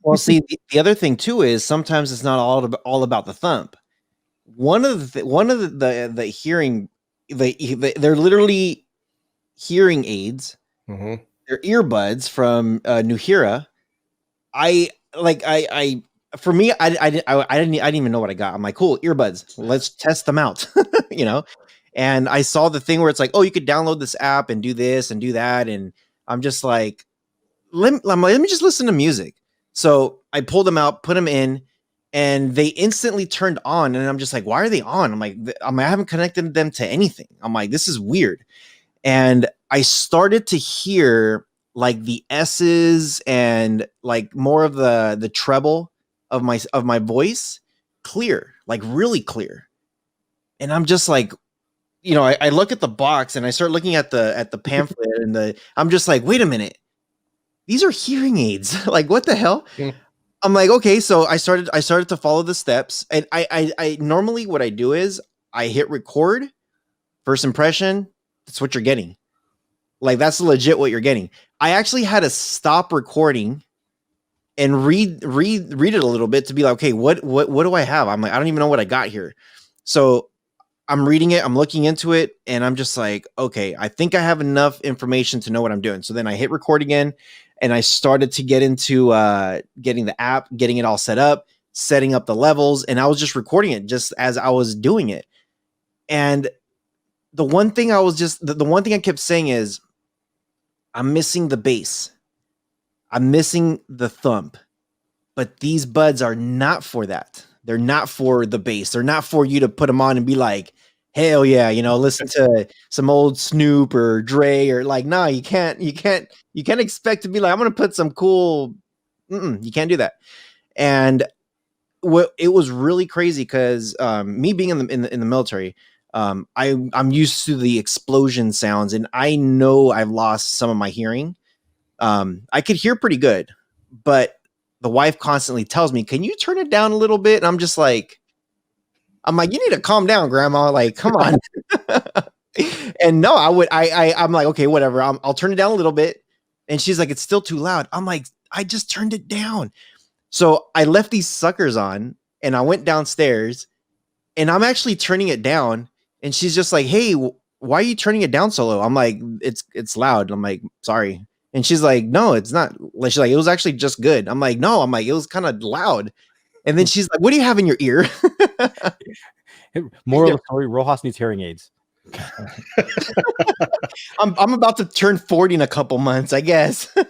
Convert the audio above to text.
Well, see, the other thing too is sometimes it's not all about the thump. One of the hearing, they're literally hearing aids. Mm-hmm. They're earbuds from Nuheara. I for me, I didn't even know what I got. I'm like, cool, earbuds. Let's test them out, you know. And I saw the thing where it's like, oh, you could download this app and do this and do that, and I'm just like, let me just listen to music. So I pulled them out, put them in, and they instantly turned on. And I'm just like, why are they on? I haven't connected them to anything. I'm like, this is weird. And I started to hear like the S's and like more of the treble of my voice clear, like really clear. And I'm just like, I look at the box and I start looking at the pamphlet and I'm just like, wait a minute, these are hearing aids. Like, what the hell? Mm. I'm like, okay, so I started to follow the steps, and I normally what I do is I hit record, first impression. That's what you're getting. Like, that's legit what you're getting. I actually had to stop recording and read it a little bit to be like, okay, what do I have? I'm like, I don't even know what I got here. So I'm reading it, I'm looking into it, and I'm just like, okay, I think I have enough information to know what I'm doing. So then I hit record again, and I started to get into getting the app, getting it all set up, setting up the levels, and I was just recording it just as I was doing it. And the one thing the one thing I kept saying is, I'm missing the bass. I'm missing the thump. But these buds are not for that. They're not for the bass. They're not for you to put them on and be like, hell yeah, listen to some old Snoop or Dre or like, no, you can't expect to be like, I'm going to put some cool, you can't do that. And it was really crazy because me being in the military, I'm used to the explosion sounds, and I know I've lost some of my hearing. I could hear pretty good, but the wife constantly tells me, "Can you turn it down a little bit?" And I'm like, you need to calm down, Grandma. Like, come on. And no, I'm like, okay, whatever. I'll turn it down a little bit. And she's like, it's still too loud. I'm like, I just turned it down. So I left these suckers on and I went downstairs and I'm actually turning it down. And she's just like, hey, why are you turning it down so low? I'm like, it's loud. I'm like, sorry. And she's like, no, it's not. She's like, it was actually just good. I'm like, no, it was kind of loud. And then she's like, what do you have in your ear? Moral of the story, Rojas needs hearing aids. I'm about to turn 40 in a couple months, I guess.